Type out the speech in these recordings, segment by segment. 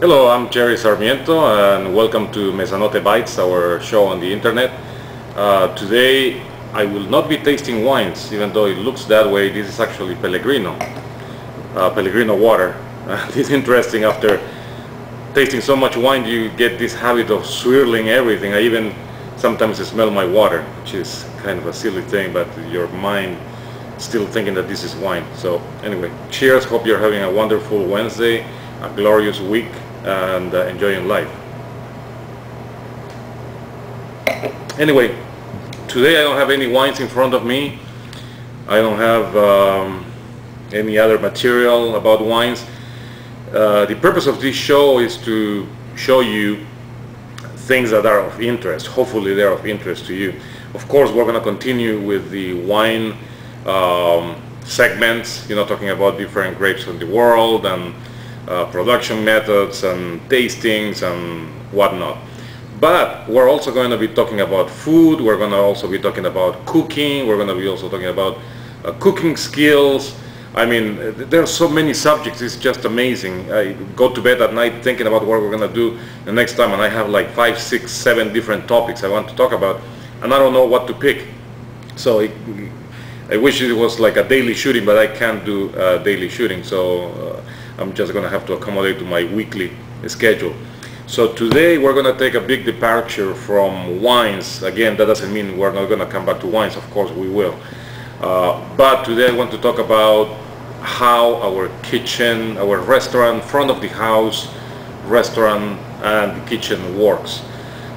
Hello, I'm Jerry Sarmiento and welcome to Mesanote Bites, our show on the internet. Today I will not be tasting wines, even though it looks that way. This is actually Pellegrino water. It's interesting, after tasting so much wine you get this habit of swirling everything. I even sometimes smell my water, which is kind of a silly thing, but your mind still thinking that this is wine. So anyway, cheers. Hope you're having a wonderful Wednesday, a glorious week, and enjoying life. Anyway, today I don't have any wines in front of me. I don't have any other material about wines. The purpose of this show is to show you things that are of interest. Hopefully they're of interest to you. Of course, we're going to continue with the wine segments, talking about different grapes in the world and production methods and tastings and whatnot. But we're also going to be talking about food. We're going to also be talking about cooking. We're going to be also talking about cooking skills. I mean, there are so many subjects. It's just amazing. I go to bed at night thinking about what we're going to do the next time, and I have like 5, 6, 7 different topics I want to talk about, and I don't know what to pick. So I wish it was like a daily shooting, but I can't do daily shooting, so I'm just going to have to accommodate to my weekly schedule. So today we're going to take a big departure from wines. Again, that doesn't mean we're not going to come back to wines. Of course we will. But today I want to talk about how our kitchen, our restaurant, front of the house restaurant and the kitchen works.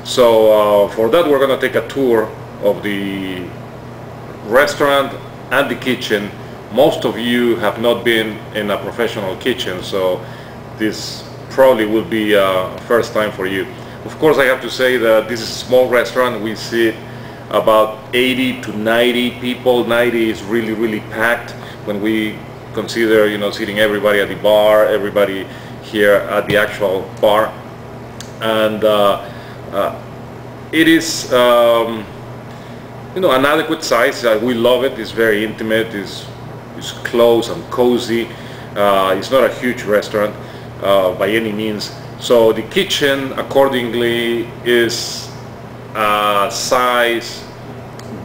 So for that we're going to take a tour of the restaurant and the kitchen. Most of you have not been in a professional kitchen, so this probably will be a first time for you. Of course, I have to say that this is a small restaurant. We sit about 80 to 90 people. 90 is really packed when we consider, seating everybody at the bar, everybody here at the actual bar. And it is an adequate size. We love it. It's very intimate. It's close and cozy. It's not a huge restaurant by any means. So the kitchen accordingly is size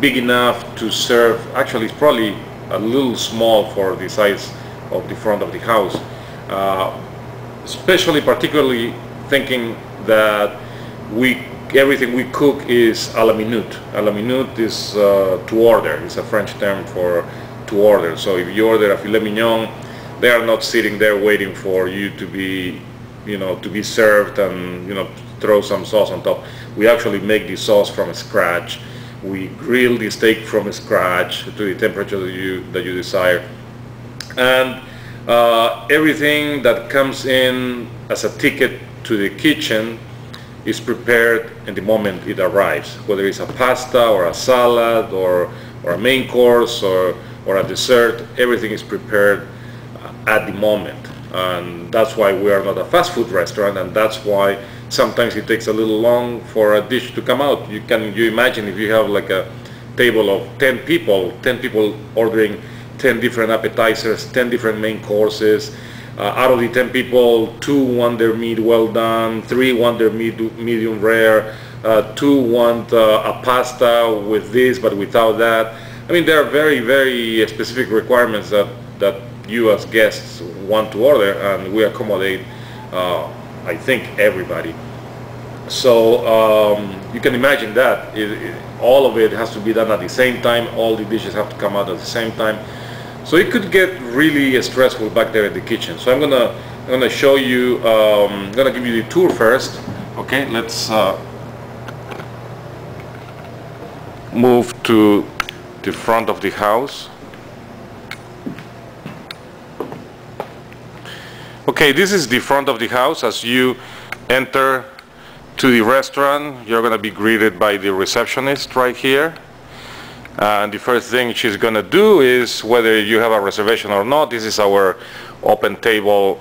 big enough to serve. Actually, it's probably a little small for the size of the front of the house. Particularly thinking that everything we cook is à la minute. À la minute is to order. It's a French term for to order. So if you order a filet mignon, they are not sitting there waiting for you to be, to be served and throw some sauce on top. We actually make the sauce from scratch. We grill the steak from scratch to the temperature that you desire, and everything that comes in as a ticket to the kitchen is prepared in the moment it arrives, whether it's a pasta or a salad or a main course or a dessert. Everything is prepared at the moment, and that's why we are not a fast food restaurant, and that's why sometimes it takes a little long for a dish to come out. You imagine if you have like a table of 10 people ordering 10 different appetizers, 10 different main courses. Out of the 10 people, 2 want their meat well done, 3 want their meat medium rare, 2 want a pasta with this but without that. I mean, there are very specific requirements that you as guests want to order, and we accommodate I think everybody. So you can imagine that all of it has to be done at the same time. All the dishes have to come out at the same time. So it could get really stressful back there in the kitchen. So I'm gonna show you. I'm gonna give you the tour first. Okay, let's move to the front of the house. Okay, this is the front of the house. As you enter to the restaurant, you're going to be greeted by the receptionist right here. And the first thing she's going to do is, whether you have a reservation or not, this is our open table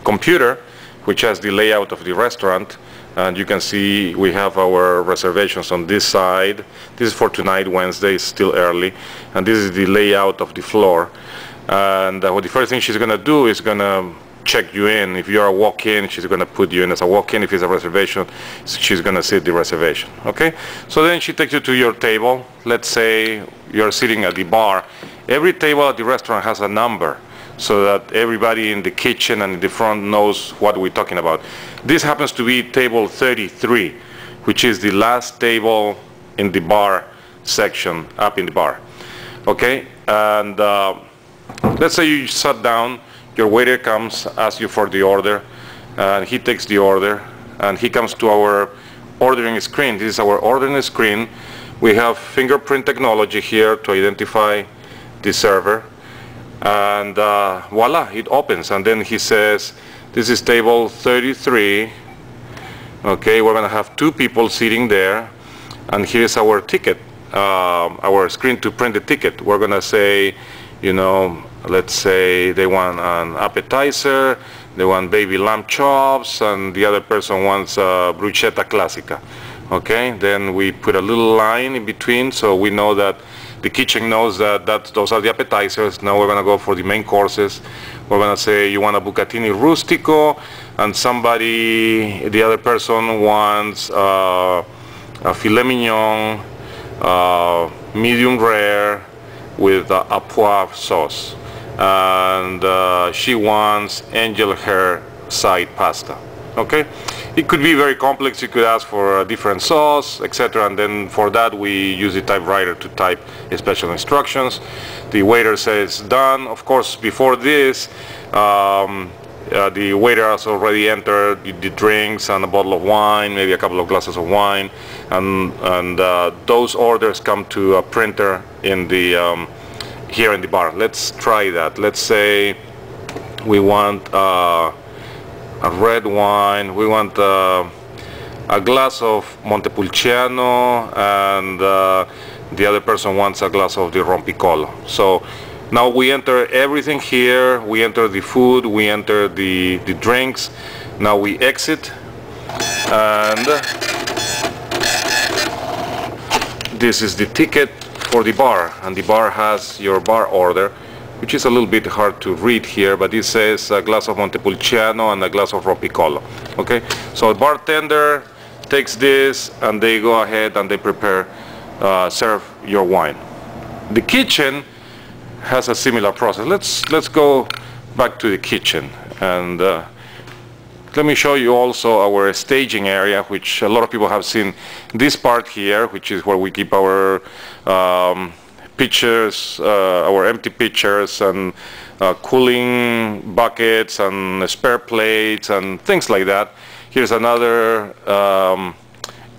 computer, which has the layout of the restaurant. And you can see we have our reservations on this side. This is for tonight, Wednesday, it's still early. And this is the layout of the floor. And what the first thing she's going to do is going to check you in. If you're a walk-in, she's going to put you in as a walk-in. If it's a reservation, she's going to sit the reservation. Okay, so then she takes you to your table. Let's say you're sitting at the bar. Every table at the restaurant has a number, so that everybody in the kitchen and in the front knows what we're talking about. This happens to be table 33, which is the last table in the bar section, up in the bar. Okay, and let's say you sat down, your waiter comes, asks you for the order, and he takes the order, and he comes to our ordering screen. This is our ordering screen. We have fingerprint technology here to identify the server, and voila, it opens, and then he says, this is table 33. Okay, we're going to have 2 people sitting there, and here's our ticket, our screen to print the ticket. We're going to say, you know, let's say they want an appetizer, they want baby lamb chops, and the other person wants bruschetta classica. Okay, then we put a little line in between, so we know that the kitchen knows that those are the appetizers. Now we're going to go for the main courses. We're going to say you want a bucatini rustico, and somebody, the other person wants a filet mignon, medium rare with a poivre sauce, and she wants angel hair side pasta. Okay, it could be very complex. You could ask for a different sauce, etc., and then for that we use the typewriter to type special instructions. The waiter says done. Of course, before this, the waiter has already entered the drinks and a bottle of wine, maybe a couple of glasses of wine, and those orders come to a printer in the here in the bar. Let's try that. Let's say we want a red wine, we want a glass of Montepulciano, and the other person wants a glass of the Rompicolo. So now we enter everything here, we enter the food, we enter the drinks. Now we exit, and this is the ticket for the bar, and the bar has your bar order, which is a little bit hard to read here, but it says a glass of Montepulciano and a glass of Rompicolo. Okay, so the bartender takes this, and they go ahead and they prepare, serve your wine. The kitchen has a similar process. Let's go back to the kitchen, and let me show you also our staging area, which a lot of people have seen. This part here, which is where we keep our pitchers, our empty pitchers, and cooling buckets and spare plates and things like that. Here's another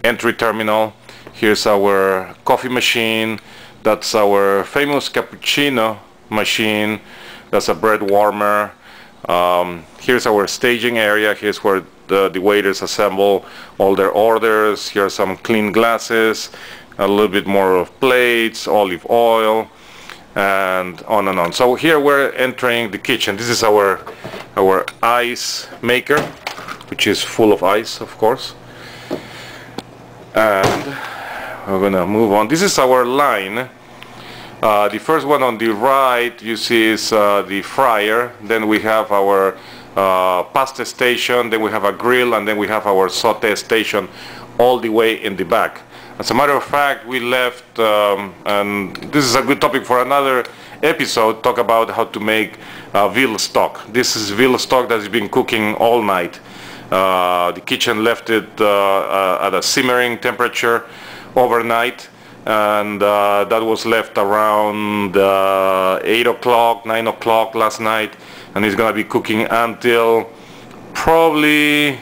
entry terminal. Here's our coffee machine. That's our famous cappuccino machine. That's a bread warmer. Here's our staging area. Here's where the waiters assemble all their orders. Here are some clean glasses, a little bit more of plates, olive oil, and on. So here we're entering the kitchen. This is our ice maker, which is full of ice, of course. And we're gonna move on. This is our line. The first one on the right you see is the fryer. Then we have our pasta station. Then we have a grill, and then we have our saute station all the way in the back. As a matter of fact, we left, and this is a good topic for another episode, talk about how to make veal stock. This is veal stock that has been cooking all night. The kitchen left it at a simmering temperature overnight, and that was left around 8 o'clock, 9 o'clock last night, and it's going to be cooking until probably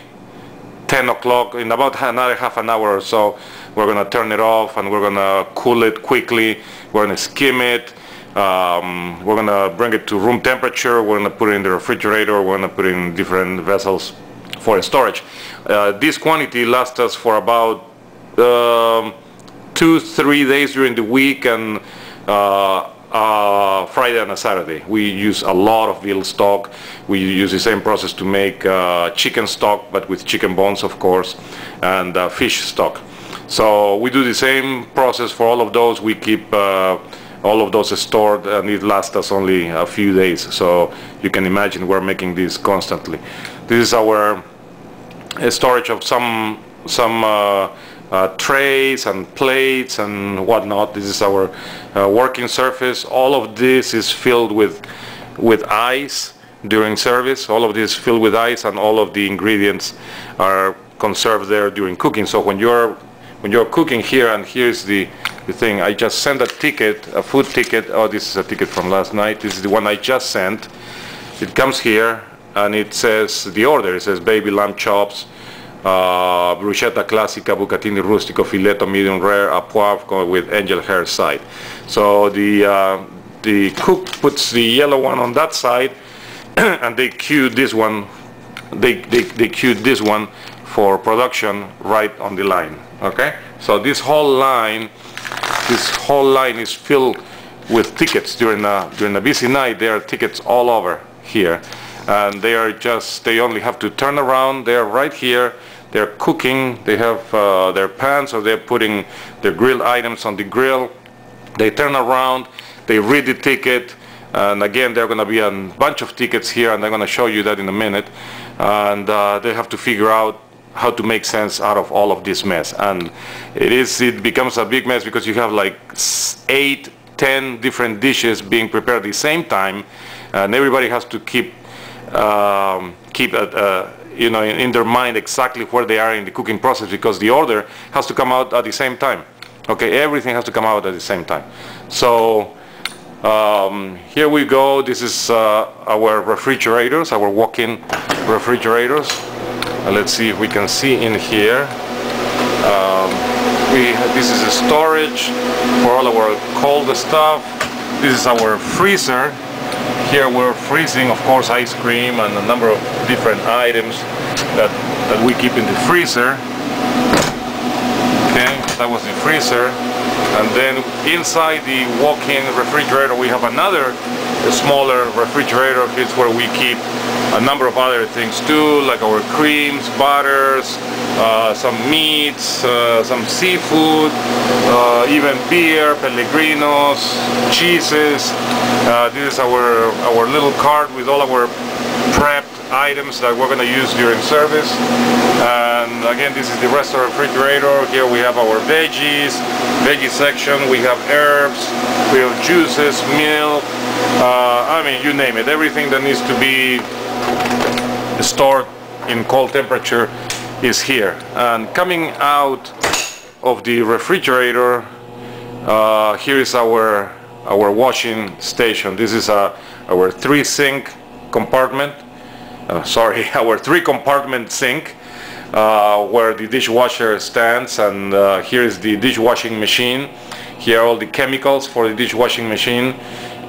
10 o'clock. In about another half an hour or so, we're going to turn it off, and we're going to cool it quickly. We're going to skim it. We're going to bring it to room temperature. We're going to put it in the refrigerator. We're going to put it in different vessels for storage. This quantity lasts us for about 2-3 days during the week, and Friday and a Saturday. We use a lot of veal stock. We use the same process to make chicken stock, but with chicken bones, of course, and fish stock. So we do the same process for all of those. We keep all of those stored, and it lasts us only a few days. So you can imagine we're making this constantly. This is our storage of some trays and plates and whatnot. This is our working surface. All of this is filled with ice during service. All of this is filled with ice, and all of the ingredients are conserved there during cooking. So when you're cooking here, and here's the thing, I just sent a ticket, a food ticket. Oh, this is a ticket from last night. This is the one I just sent. It comes here and it says the order. It says baby lamb chops, bruschetta classica, bucatini rustico, filetto medium rare, a poivre with angel hair side. So the cook puts the yellow one on that side, and they queued this one. They queued this one for production right on the line. Okay, so this whole line is filled with tickets. During a busy night, there are tickets all over here, and they only have to turn around. They're right here. They're cooking. They have their pans, or they're putting their grilled items on the grill. They turn around. They read the ticket, and again, there are going to be a bunch of tickets here, and I'm going to show you that in a minute. And they have to figure out how to make sense out of all of this mess, and it becomes a big mess because you have like 8-10 different dishes being prepared at the same time, and everybody has to keep you know, in their mind exactly where they are in the cooking process, because the order has to come out at the same time. Okay, everything has to come out at the same time. So here we go. This is our refrigerators, our walk-in refrigerators. Let's see if we can see in here. This is a storage for all our cold stuff. This is our freezer. Here we're freezing, of course, ice cream and a number of different items that we keep in the freezer. Okay, that was the freezer. And then inside the walk-in refrigerator we have another smaller refrigerator. It's where we keep a number of other things too, like our creams, butters, some meats, some seafood, even beer, pellegrinos, cheeses. This is our little cart with all our prepped items that we're going to use during service. And again, this is the rest of our refrigerator. Here we have our veggie section. We have herbs, we have juices, milk, I mean, you name it. Everything that needs to be stored in cold temperature is here. And coming out of the refrigerator, here is our washing station. This is our 3-sink compartment. Sorry, our 3-compartment sink, where the dishwasher stands, and here is the dishwashing machine. Here are all the chemicals for the dishwashing machine.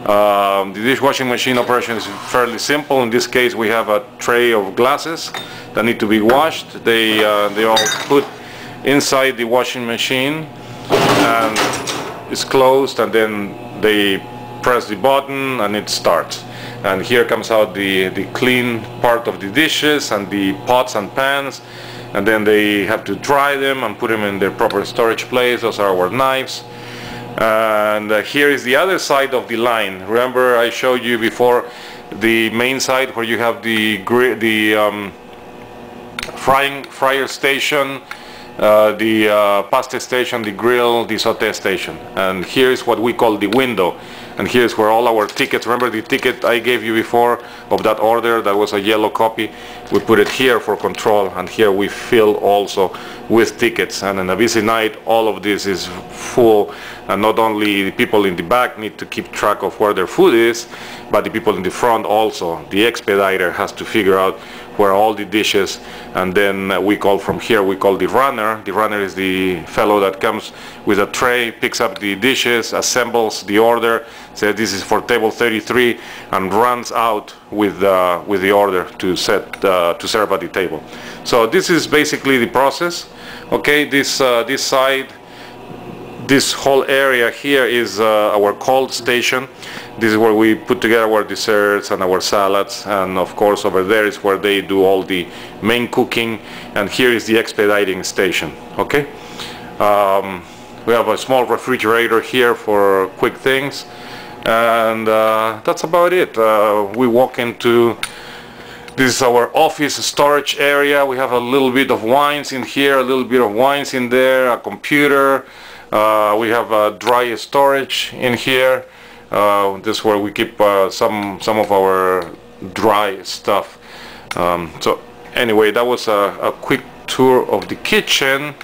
The dishwashing machine operation is fairly simple. In this case, we have a tray of glasses that need to be washed. They all put inside the washing machine, and it's closed, and then they press the button and it starts. And here comes out the clean part of the dishes and the pots and pans, and then they have to dry them and put them in their proper storage place. Those are our knives. And here is the other side of the line. Remember, I showed you before the main side where you have the fryer station, the pasta station, the grill, the saute station. And here is what we call the window. And here's where all our tickets, remember the ticket I gave you before of that order, that was a yellow copy, we put it here for control, and here we fill also with tickets. And on a busy night, all of this is full, and not only the people in the back need to keep track of where their food is, but the people in the front also. The expediter has to figure out where all the dishes, and then we call from here, we call the runner. The runner is the fellow that comes with a tray, picks up the dishes, assembles the order, says this is for table 33, and runs out with the order to serve at the table. So this is basically the process. Okay, this side, this whole area here is our cold station. This is where we put together our desserts and our salads, and of course over there is where they do all the main cooking, and here is the expediting station. Okay, We have a small refrigerator here for quick things, and that's about it. We walk into, this is our office storage area. We have a little bit of wines in here, a little bit of wines in there, a computer. We have a dry storage in here. This is where we keep some of our dry stuff. So anyway, that was a quick tour of the kitchen,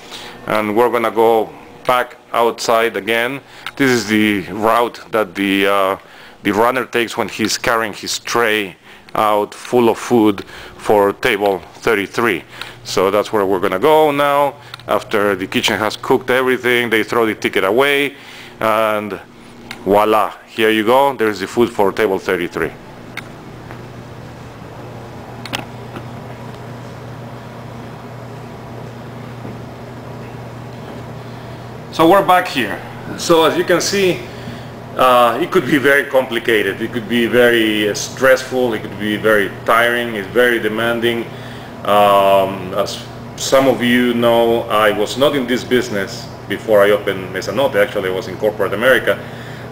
and we're gonna go back outside again. This is the route that the runner takes when he's carrying his tray out full of food for table 33. So that's where we're gonna go now. After the kitchen has cooked everything, they throw the ticket away, and voila, here you go, there's the food for table 33. So we're back here. So as you can see, it could be very complicated, it could be very stressful, it could be very tiring, it's very demanding. As some of you know, I was not in this business before I opened Mesa Note. Actually, I was in corporate America,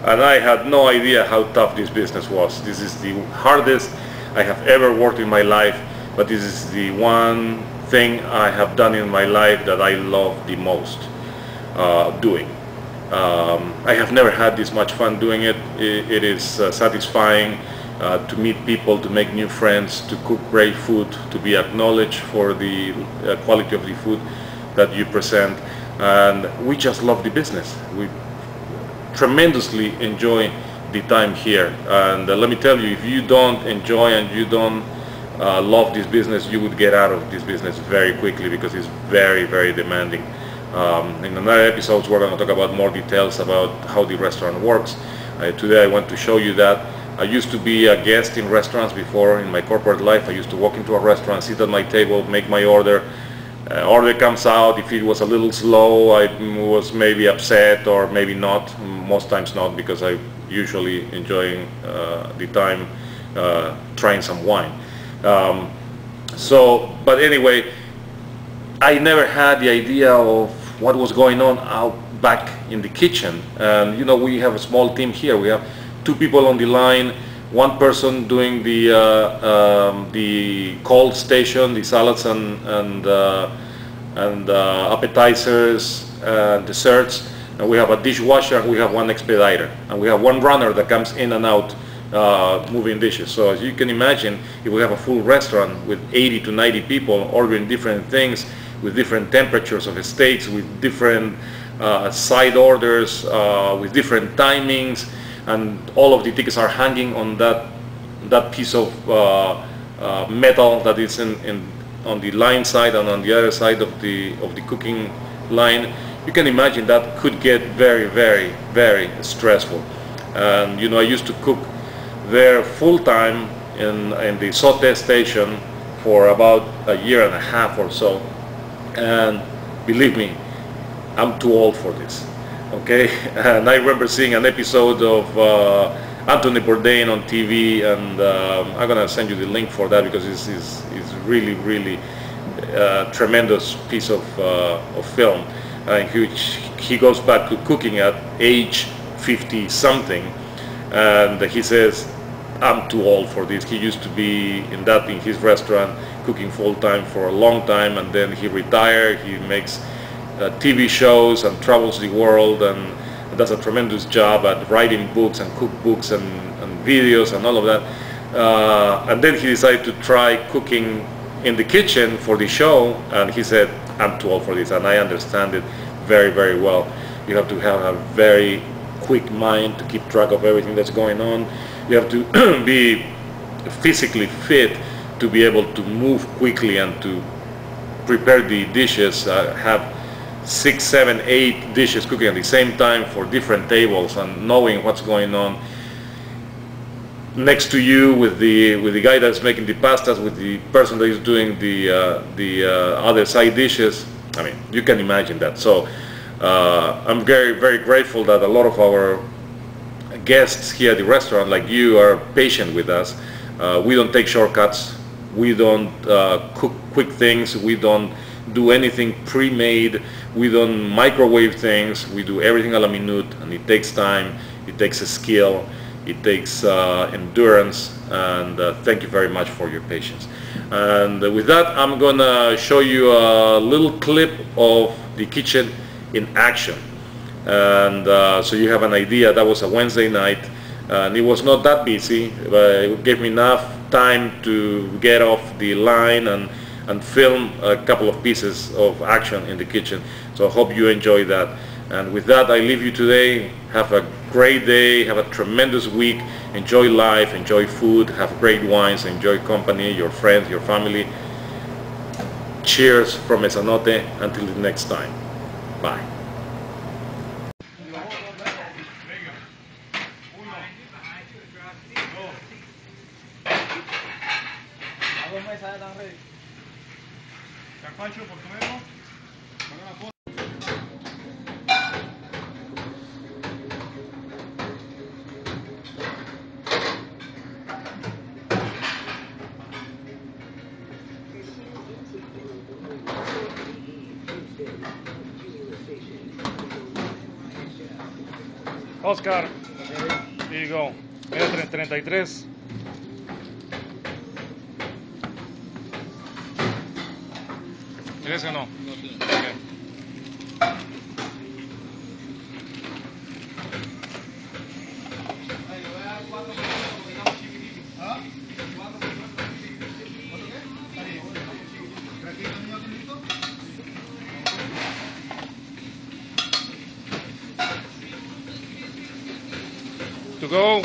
and I had no idea how tough this business was. This is the hardest I have ever worked in my life, but this is the one thing I have done in my life that I love the most doing. I have never had this much fun doing it. It is satisfying to meet people, to make new friends, to cook great food, to be acknowledged for the quality of the food that you present, and we just love the business. We tremendously enjoy the time here, and let me tell you, if you don't enjoy and you don't love this business, you would get out of this business very quickly, because it's very, very demanding. In another episodes we're going to talk about more details about how the restaurant works. Today I want to show you that. I used to be a guest in restaurants before in my corporate life. I used to walk into a restaurant, sit at my table, make my order. Order comes out. If it was a little slow, I was maybe upset, or maybe not. Most times not, because I usually enjoying the time trying some wine. But anyway, I never had the idea of what was going on out back in the kitchen. And you know, we have a small team here. We have 2 people on the line, 1 person doing the cold station, the salads and appetizers, desserts, and we have a dishwasher, and we have 1 expediter, and we have 1 runner that comes in and out moving dishes. So as you can imagine, if we have a full restaurant with 80 to 90 people ordering different things, with different temperatures of steaks, with different side orders, with different timings, and all of the tickets are hanging on that piece of metal that is on the line side and on the other side of the cooking line. You can imagine that could get very, very, very stressful. And you know, I used to cook there full time in the saute station for about a year and a half or so, and believe me, I'm too old for this. Okay, and I remember seeing an episode of Anthony Bourdain on TV, and I'm gonna send you the link for that, because it's really, really tremendous piece of film, in which he goes back to cooking at age 50 something, and he says, I'm too old for this. He used to be in his restaurant cooking full time for a long time, and then he retired. He makes TV shows and travels the world, and does a tremendous job at writing books and cookbooks and videos and all of that. And then he decided to try cooking in the kitchen for the show, and he said, I'm too old for this. And I understand it very, very well. You have to have a very quick mind to keep track of everything that's going on. You have to be physically fit to be able to move quickly and to prepare the dishes, have 6, 7, 8 dishes cooking at the same time for different tables, and knowing what's going on next to you with the guy that's making the pastas, with the person that is doing the other side dishes. I mean, you can imagine that. So I'm very, very grateful that a lot of our guests here at the restaurant, like you, are patient with us. We don't take shortcuts. We don't cook quick things. We don't do anything pre-made. We don't microwave things. We do everything a la minute, and it takes time, it takes a skill, it takes endurance, and thank you very much for your patience. And with that, I'm gonna show you a little clip of the kitchen in action, and so you have an idea. That was a Wednesday night, and it was not that busy, but it gave me enough time to get off the line and film a couple of pieces of action in the kitchen. So I hope you enjoy that. And with that, I leave you today. Have a great day, have a tremendous week, enjoy life, enjoy food, have great wines, enjoy company, your friends, your family. Cheers from Mesanote. Until the next time. Bye. Oscar, here you go. Mira, 33. ¿Quieres o no? Okay. To go.